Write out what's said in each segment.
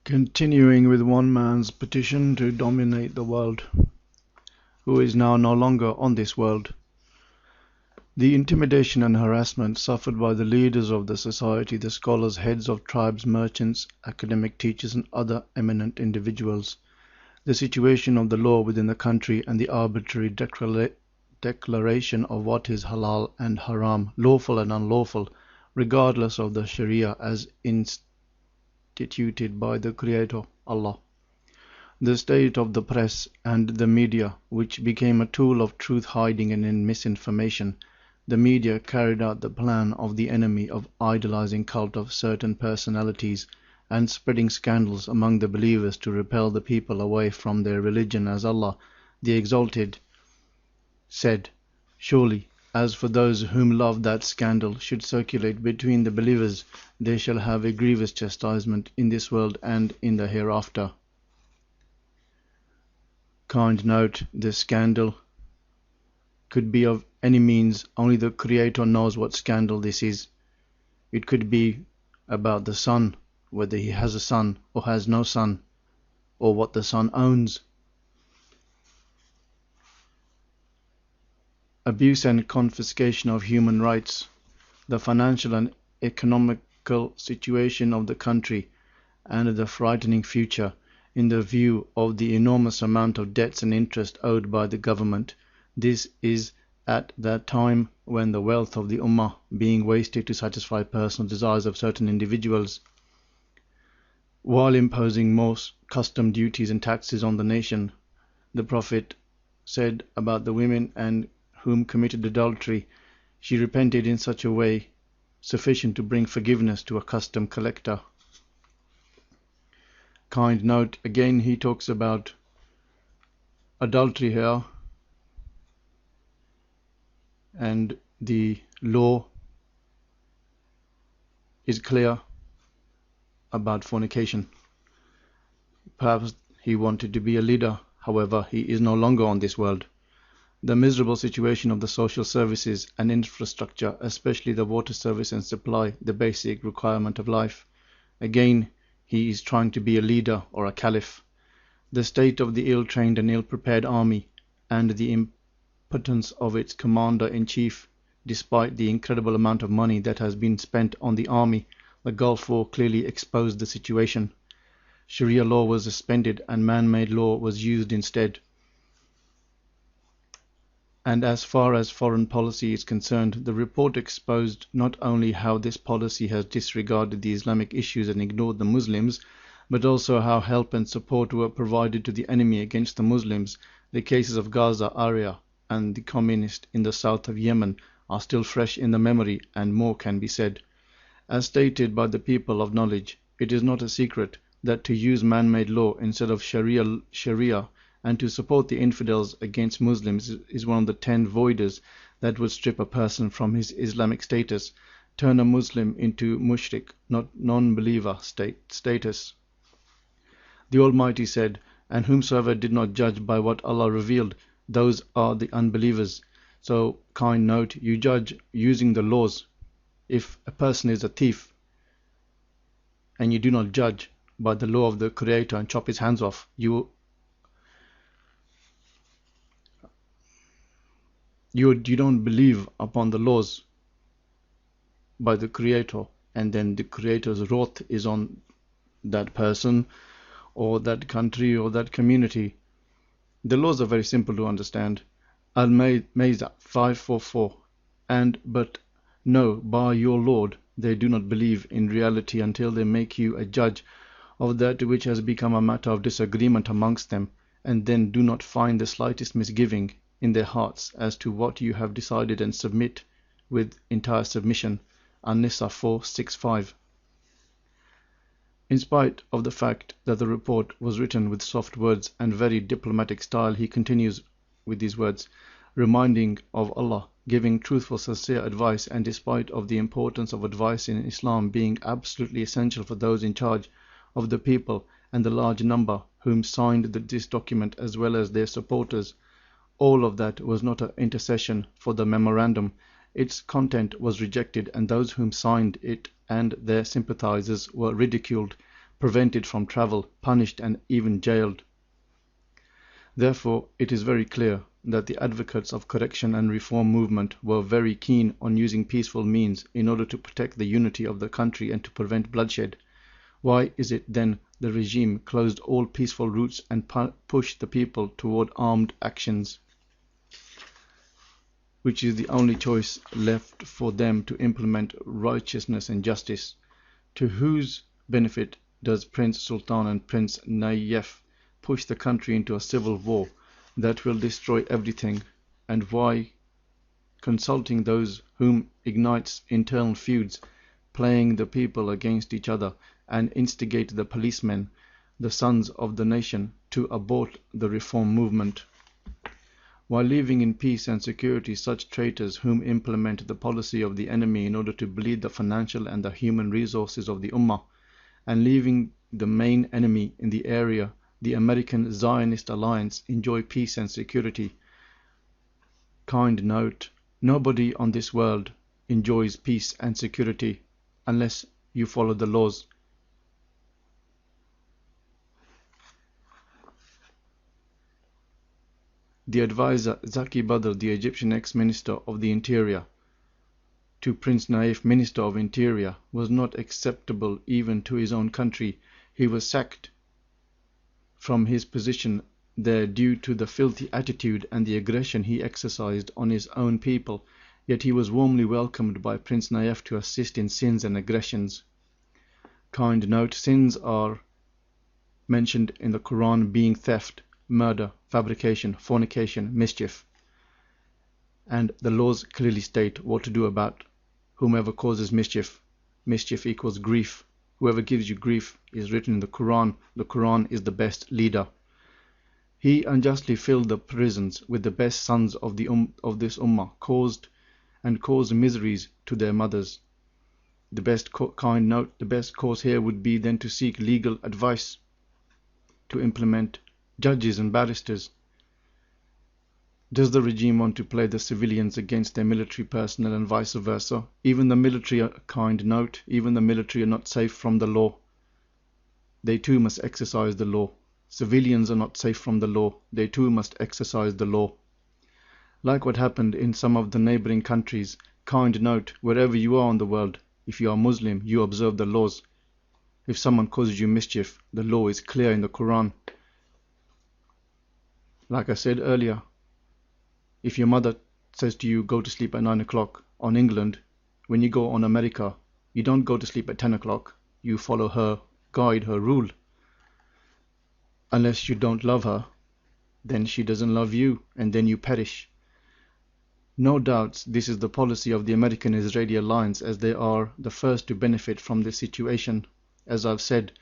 Continuing with one man's petition to dominate the world, who is now no longer on this world. The intimidation and harassment suffered by the leaders of the society, the scholars, heads of tribes, merchants, academic teachers, and other eminent individuals, the situation of the law within the country, and the arbitrary declaration of what is halal and haram, lawful and unlawful, regardless of the Sharia as instituted by the Creator, Allah. The state of the press and the media, which became a tool of truth hiding and in misinformation. The media carried out the plan of the enemy of idolizing cult of certain personalities and spreading scandals among the believers to repel the people away from their religion, as Allah, the Exalted, said, "Surely, as for those whom love that scandal should circulate between the believers, they shall have a grievous chastisement in this world and in the hereafter." Kind note, this scandal could be of any means. Only the Creator knows what scandal this is. It could be about the son, whether he has a son or has no son, or what the son owns. Abuse and confiscation of human rights, the financial and economical situation of the country, and the frightening future in the view of the enormous amount of debts and interest owed by the government. This is at that time when the wealth of the Ummah being wasted to satisfy personal desires of certain individuals, while imposing more custom duties and taxes on the nation. The Prophet said about the women and whom committed adultery, she repented in such a way sufficient to bring forgiveness to a custom collector. Kind note, again he talks about adultery here, and the law is clear about fornication. Perhaps he wanted to be a leader, however he is no longer on this world. The miserable situation of the social services and infrastructure, especially the water service and supply, the basic requirement of life. Again, he is trying to be a leader or a caliph. The state of the ill-trained and ill-prepared army, and the impotence of its commander-in-chief, despite the incredible amount of money that has been spent on the army. The Gulf War clearly exposed the situation. Sharia law was suspended and man-made law was used instead. And as far as foreign policy is concerned, the report exposed not only how this policy has disregarded the Islamic issues and ignored the Muslims, but also how help and support were provided to the enemy against the Muslims. The cases of Gaza area and the communist in the south of Yemen are still fresh in the memory, and more can be said. As stated by the people of knowledge, it is not a secret that to use man-made law instead of Sharia and to support the infidels against Muslims is one of the 10 voiders that would strip a person from his Islamic status, turn a Muslim into mushrik, not non-believer status. The Almighty said, "And whomsoever did not judge by what Allah revealed, those are the unbelievers." So, kind note, you judge using the laws. If a person is a thief and you do not judge by the law of the Creator and chop his hands off, you don't believe upon the laws by the Creator, and then the Creator's wrath is on that person or that country or that community. The laws are very simple to understand. Al-Ma'idah 544. But no, by your Lord, they do not believe in reality until they make you a judge of that which has become a matter of disagreement amongst them, and then do not find the slightest misgiving in their hearts as to what you have decided, and submit with entire submission. An-Nisa 4:6-5. In spite of the fact that the report was written with soft words and very diplomatic style, he continues with these words, reminding of Allah, giving truthful, sincere advice, and despite of the importance of advice in Islam being absolutely essential for those in charge of the people and the large number whom signed this document as well as their supporters, all of that was not an intercession for the memorandum. Its content was rejected, and those whom signed it and their sympathizers were ridiculed prevented from travel, punished and even jailed. Therefore, it is very clear that the advocates of correction and reform movement were very keen on using peaceful means in order to protect the unity of the country and to prevent bloodshed. Why is it then the regime closed all peaceful routes and pushed the people toward armed actions, which is the only choice left for them to implement righteousness and justice? To whose benefit does Prince Sultan and Prince Nayef push the country into a civil war that will destroy everything, and why, consulting those whom ignites internal feuds, playing the people against each other, and instigate the policemen, the sons of the nation, to abort the reform movement, while leaving in peace and security such traitors whom implement the policy of the enemy in order to bleed the financial and the human resources of the Ummah, and leaving the main enemy in the area, the American Zionist alliance, enjoy peace and security. Kind note: nobody on this world enjoys peace and security unless you follow the laws. The advisor Zaki Badr, the Egyptian ex-minister of the Interior, to Prince Naif, Minister of Interior, was not acceptable even to his own country. He was sacked from his position there due to the filthy attitude and the aggression he exercised on his own people, yet he was warmly welcomed by Prince Naif to assist in sins and aggressions. Kind note: sins are mentioned in the Quran being theft, murder, fabrication, fornication, mischief, and the laws clearly state what to do about whomever causes mischief. Mischief equals grief. Whoever gives you grief is written in the Quran. The Quran is the best leader. He unjustly filled the prisons with the best sons of this ummah, caused miseries to their mothers. The best course here would be then to seek legal advice, to implement judges and barristers. Does the regime want to play the civilians against their military personnel and vice versa? Even the military are not safe from the law. They too must exercise the law. Civilians are not safe from the law. They too must exercise the law. Like what happened in some of the neighboring countries. Kind note: wherever you are in the world, if you are Muslim, you observe the laws. If someone causes you mischief, the law is clear in the Quran. Like I said earlier, if your mother says to you, go to sleep at 9 o'clock on England, when you go on America, you don't go to sleep at 10 o'clock. You follow her guide, her rule. Unless you don't love her, then she doesn't love you, and then you perish. No doubts this is the policy of the American-Israeli alliance, as they are the first to benefit from this situation. As I've said,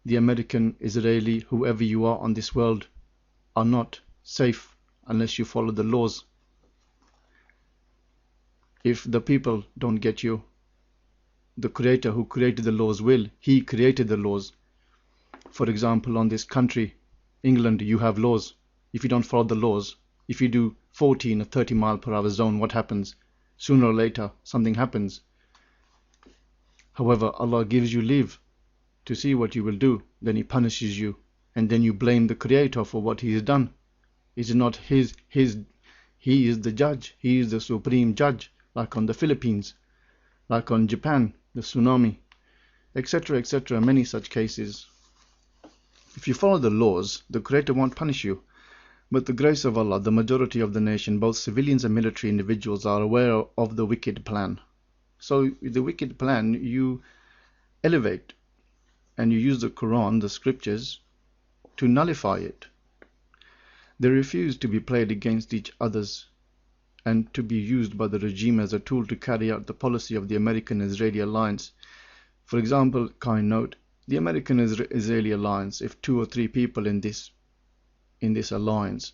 the American-Israeli, whoever you are on this world, are not safe unless you follow the laws. If the people don't get you, the creator who created the laws will. He created the laws. For example, on this country, England, you have laws. If you don't follow the laws, if you do 40 in a 30 mile per hour zone, what happens? Sooner or later, something happens. However, Allah gives you leave to see what you will do, then He punishes you, and then you blame the creator for what He has done. Is it not He is the judge, He is the supreme judge, like on the Philippines, like on Japan, the tsunami, etc., etc., many such cases. If you follow the laws, the Creator won't punish you. But the grace of Allah, the majority of the nation, both civilians and military individuals, are aware of the wicked plan. So the wicked plan, you elevate and you use the Quran, the scriptures, to nullify it. They refuse to be played against each other's and to be used by the regime as a tool to carry out the policy of the American-Israeli alliance. For example, kind note, the American-Israeli alliance, if 2 or 3 people in this alliance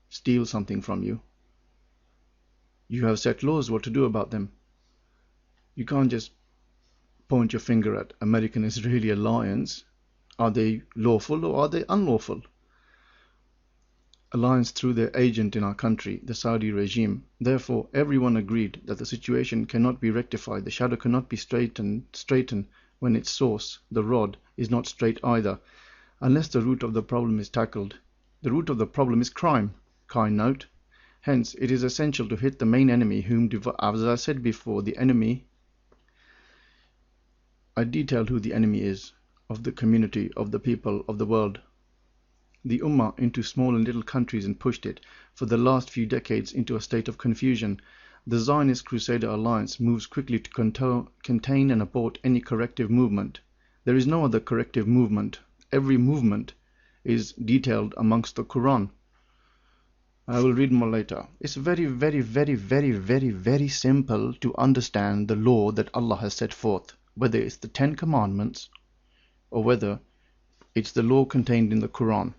steal something from you, you have set laws what to do about them. You can't just point your finger at American-Israeli alliance. Are they lawful or are they unlawful? Alliance through their agent in our country, the Saudi regime. Therefore, everyone agreed that the situation cannot be rectified, the shadow cannot be straightened when its source, the rod, is not straight either, unless the root of the problem is tackled. The root of the problem is crime. Kind note. Hence, it is essential to hit the main enemy, whom, as I said before, the enemy, I detailed who the enemy is, of the community, of the people, of the world. The Ummah into small and little countries and pushed it, for the last few decades, into a state of confusion. The Zionist Crusader Alliance moves quickly to contain and abort any corrective movement. There is no other corrective movement. Every movement is detailed amongst the Quran. I will read more later. It's very, very, very, very, very, very simple to understand the law that Allah has set forth, whether it's the 10 Commandments or whether it's the law contained in the Quran.